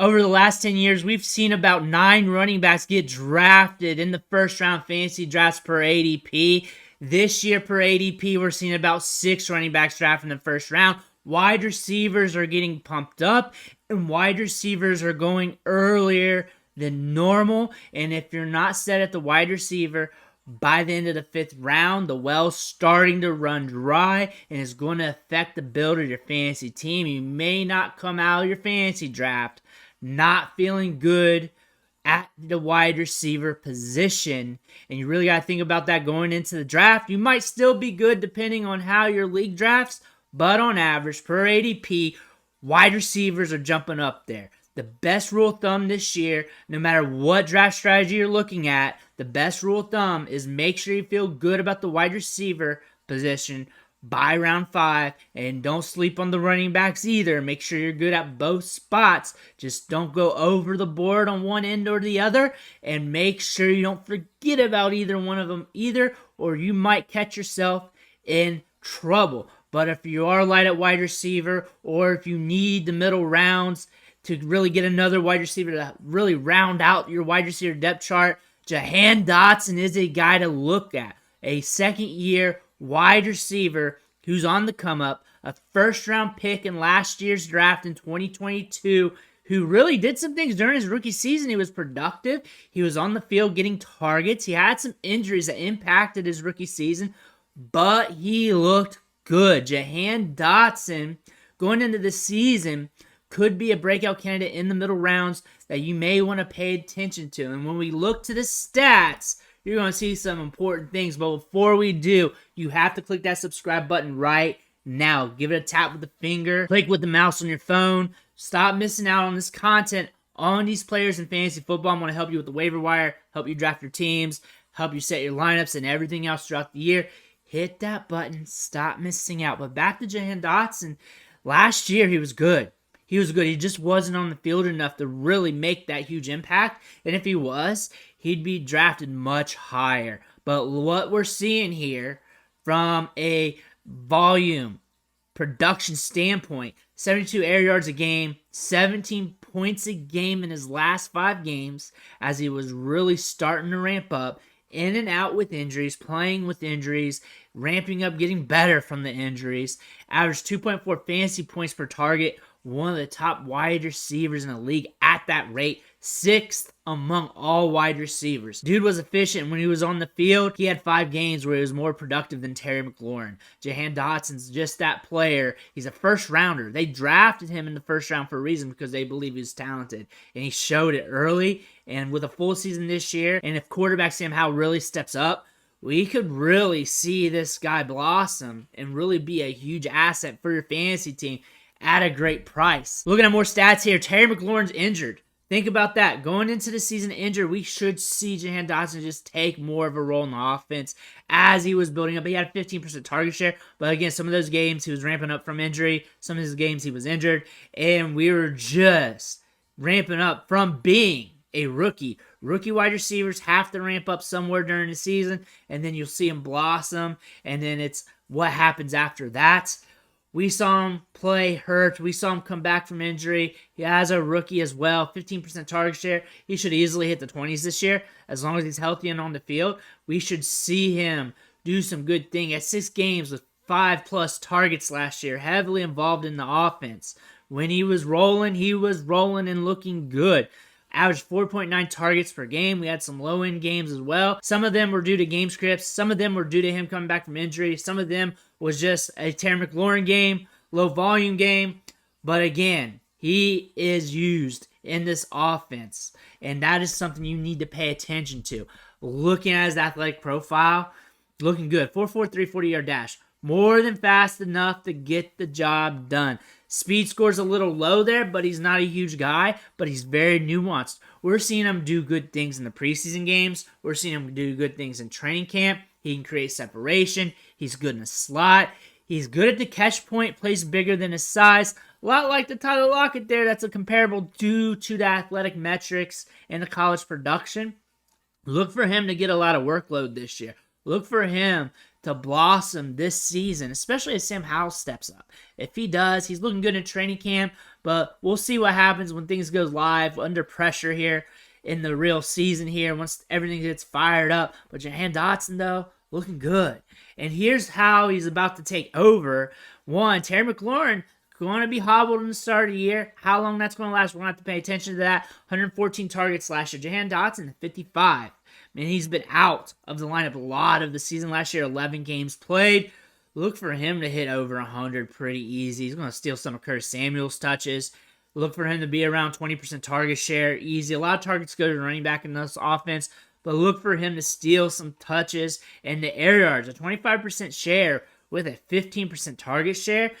Over the last 10 years, we've seen about 9 running backs get drafted in the first round fantasy drafts per ADP. This year per ADP, we're seeing about 6 running backs drafted in the first round. Wide receivers are getting pumped up, and wide receivers are going earlier than normal. And if you're not set at the wide receiver by the end of the 5th round, the well's starting to run dry and is going to affect the build of your fantasy team. You may not come out of your fantasy draft not feeling good at the wide receiver position, and you really got to think about that going into the draft. You might still be good depending on how your league drafts, but on average, per ADP, wide receivers are jumping up there. The best rule of thumb this year, no matter what draft strategy you're looking at, the best rule of thumb is make sure you feel good about the wide receiver position by round 5, and don't sleep on the running backs either. Make sure you're good at both spots. Just don't go over the board on one end or the other, and make sure you don't forget about either one of them either, or you might catch yourself in trouble. But if you are light at wide receiver, or if you need the middle rounds to really get another wide receiver to really round out your wide receiver depth chart, Jahan Dotson is a guy to look at. A second-year wide receiver who's on the come up, a first-round pick in last year's draft in 2022, who really did some things during his rookie season. He was productive. He was on the field getting targets. He had some injuries that impacted his rookie season, but he looked good. Jahan Dotson, going into the season, could be a breakout candidate in the middle rounds that you may want to pay attention to. And when we look to the stats, you're going to see some important things. But before we do, you have to click that subscribe button right now. Give it a tap with the finger. Click with the mouse on your phone. Stop missing out on this content on these players in fantasy football. I'm going to help you with the waiver wire, help you draft your teams, help you set your lineups and everything else throughout the year. Hit that button. Stop missing out. But back to Jahan Dotson. Last year, he was good. He was good. He just wasn't on the field enough to really make that huge impact. And if he was, he'd be drafted much higher. But what we're seeing here from a volume production standpoint, 72 air yards a game, 17 points a game in his last 5 games as he was really starting to ramp up, in and out with injuries, playing with injuries, ramping up, getting better from the injuries. Averaged 2.4 fantasy points per target, one of the top wide receivers in the league at that rate, 6th among all wide receivers. Dude was efficient when he was on the field. He had 5 games where he was more productive than Terry McLaurin. Jahan Dotson's just that player. He's a first rounder. They drafted him in the first round for a reason, because they believe he's talented, and he showed it early. And with a full season this year, and if quarterback Sam Howell really steps up, we could really see this guy blossom and really be a huge asset for your fantasy team at a great price. Looking at more stats here, Terry McLaurin's injured. Think about that. Going into the season injured, we should see Jahan Dotson just take more of a role in the offense as he was building up. He had a 15% target share, but again, some of those games he was ramping up from injury. Some of his games he was injured, and we were just ramping up from being a rookie. Rookie wide receivers have to ramp up somewhere during the season, and then you'll see him blossom, and then it's what happens after that. We saw him play hurt. We saw him come back from injury. He has a rookie as well, 15% target share. He should easily hit the 20s this year. As long as he's healthy and on the field, we should see him do some good thing. At 6 games with 5+ targets last year, heavily involved in the offense. When he was rolling and looking good. Averaged 4.9 targets per game. We had some low-end games as well. Some of them were due to game scripts. Some of them were due to him coming back from injury. Some of them was just a Terry McLaurin game, low-volume game. But again, he is used in this offense, and that is something you need to pay attention to. Looking at his athletic profile, looking good. 4.43 40-yard dash. More than fast enough to get the job done. Speed score's a little low there, but he's not a huge guy, but he's very nuanced. We're seeing him do good things in the preseason games. We're seeing him do good things in training camp. He can create separation. He's good in the slot. He's good at the catch point, plays bigger than his size. A lot like the Tyler Lockett there. That's a comparable due to the athletic metrics and the college production. Look for him to get a lot of workload this year. Look for him to blossom this season, especially as Sam Howell steps up. If he does, he's looking good in training camp, but we'll see what happens when things go live under pressure here in the real season here once everything gets fired up. But Jahan Dotson, though, looking good. And here's how he's about to take over. One, Terry McLaurin going to be hobbled in the start of the year. How long that's going to last, we're going to have to pay attention to that. 114 targets last year. Jahan Dotson, 55. And he's been out of the lineup a lot of the season last year, 11 games played. Look for him to hit over 100 pretty easy. He's going to steal some of Curtis Samuel's touches. Look for him to be around 20% target share, easy. A lot of targets go to the running back in this offense, but look for him to steal some touches and the air yards. A 25% share with a 15% target share,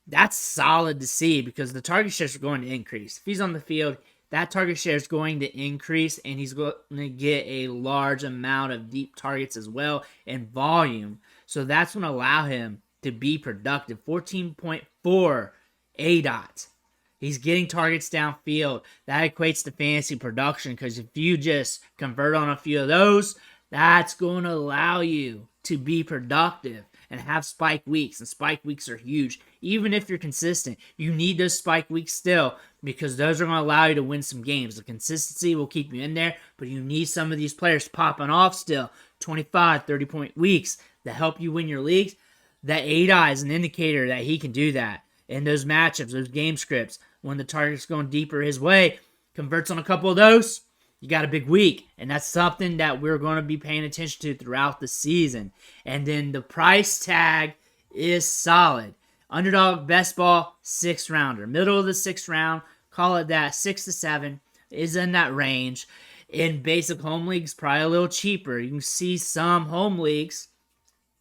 that's solid to see because the target shares are going to increase. If he's on the field, that target share is going to increase, and he's going to get a large amount of deep targets as well and volume. So that's going to allow him to be productive. 14.4 ADOT. He's getting targets downfield. That equates to fantasy production because if you just convert on a few of those, that's going to allow you to be productive and have spike weeks. And spike weeks are huge. Even if you're consistent, you need those spike weeks still because those are going to allow you to win some games. The consistency will keep you in there, but you need some of these players popping off still. 25, 30-point weeks to help you win your leagues. That ADI is an indicator that he can do that. In those matchups, those game scripts, when the target's going deeper his way, converts on a couple of those, you got a big week. And that's something that we're going to be paying attention to throughout the season. And then the price tag is solid. Underdog best ball, 6th rounder. Middle of the 6th round, call it that, 6 to 7, is in that range. In basic home leagues, probably a little cheaper. You can see some home leagues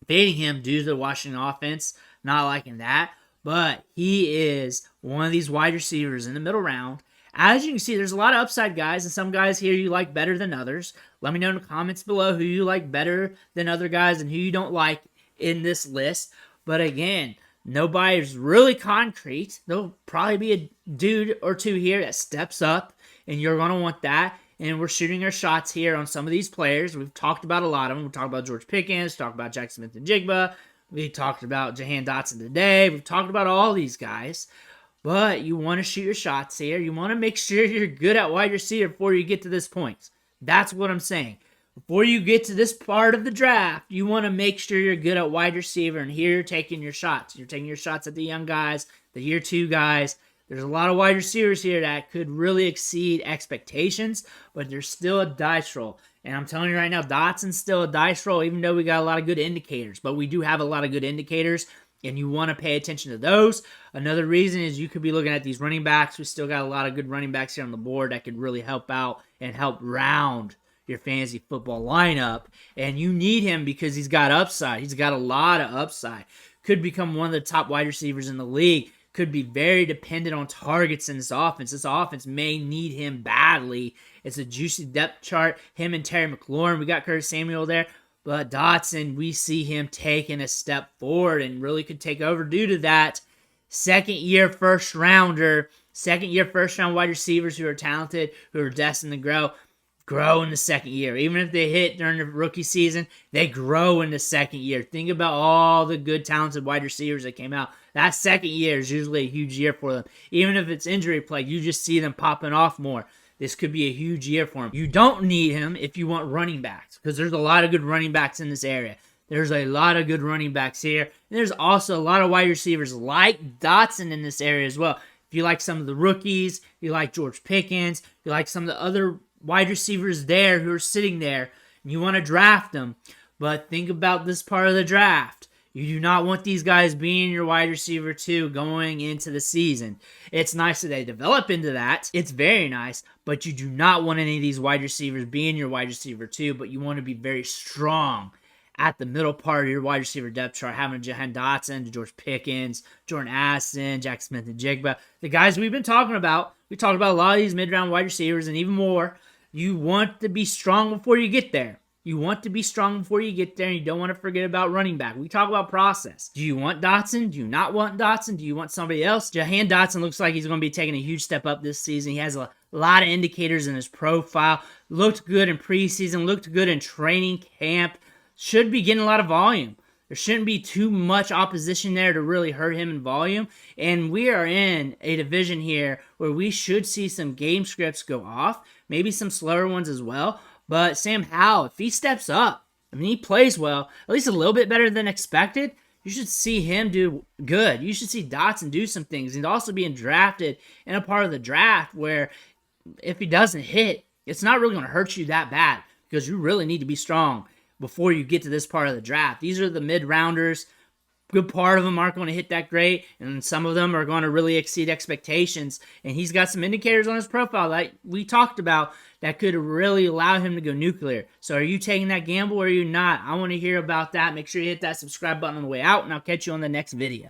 fading him due to the Washington offense, not liking that. But he is one of these wide receivers in the middle round. As you can see, there's a lot of upside guys, and some guys here you like better than others. Let me know in the comments below who you like better than other guys and who you don't like in this list. But again, nobody's really concrete. There'll probably be a dude or two here that steps up, and you're going to want that. And we're shooting our shots here on some of these players. We've talked about a lot of them. We talked about George Pickens, talked about Jackson Smith and Jigba. We talked about Jahan Dotson today. We've talked about all these guys. But you want to shoot your shots here. You want to make sure you're good at wide receiver before you get to this point. That's what I'm saying. Before you get to this part of the draft, you want to make sure you're good at wide receiver. And here you're taking your shots. You're taking your shots at the young guys, the year 2 guys. There's a lot of wide receivers here that could really exceed expectations, but there's still a dice roll. And I'm telling you right now, Dotson's still a dice roll, even though we got a lot of good indicators. But we do have a lot of good indicators, and you want to pay attention to those. Another reason is you could be looking at these running backs. We still got a lot of good running backs here on the board that could really help out and help round your fantasy football lineup. And you need him because he's got upside. He's got a lot of upside. Could become one of the top wide receivers in the league. Could be very dependent on targets in this offense. This offense may need him badly. It's a juicy depth chart. Him and Terry McLaurin. We got Curtis Samuel there. But Dotson, we see him taking a step forward and really could take over due to that second-year first-round wide receivers who are talented, who are destined to grow in the second year. Even if they hit during the rookie season, they grow in the second year. Think about all the good, talented wide receivers that came out. That second year is usually a huge year for them. Even if it's injury plagued, you just see them popping off more. This could be a huge year for him. You don't need him if you want running backs, because there's a lot of good running backs in this area. There's a lot of good running backs here. And there's also a lot of wide receivers like Dotson in this area as well. If you like some of the rookies, you like George Pickens, you like some of the other wide receivers there who are sitting there, and you want to draft them. But think about this part of the draft. You do not want these guys being your wide receiver 2 going into the season. It's nice that they develop into that. It's very nice, but you do not want any of these wide receivers being your wide receiver 2, but you want to be very strong at the middle part of your wide receiver depth chart, having Jahan Dotson, George Pickens, Jordan Addison, Jack Smith and Jigba. The guys we've been talking about, we talked about a lot of these mid-round wide receivers and even more. You want to be strong before you get there. You want to be strong before you get there, and you don't want to forget about running back. We talk about process. Do you want Dotson? Do you not want Dotson? Do you want somebody else? Jahan Dotson looks like he's going to be taking a huge step up this season. He has a lot of indicators in his profile. Looked good in preseason. Looked good in training camp. Should be getting a lot of volume. There shouldn't be too much opposition there to really hurt him in volume. And we are in a division here where we should see some game scripts go off, maybe some slower ones as well. But Sam Howell, if he steps up, I mean, he plays well, at least a little bit better than expected, you should see him do good. You should see Dotson do some things, and also being drafted in a part of the draft where if he doesn't hit, it's not really going to hurt you that bad, because you really need to be strong before you get to this part of the draft. These are the mid-rounders. Good part of them aren't going to hit that great, and some of them are going to really exceed expectations. And he's got some indicators on his profile that we talked about that could really allow him to go nuclear. So are you taking that gamble or are you not? I want to hear about that. Make sure you hit that subscribe button on the way out, and I'll catch you on the next video.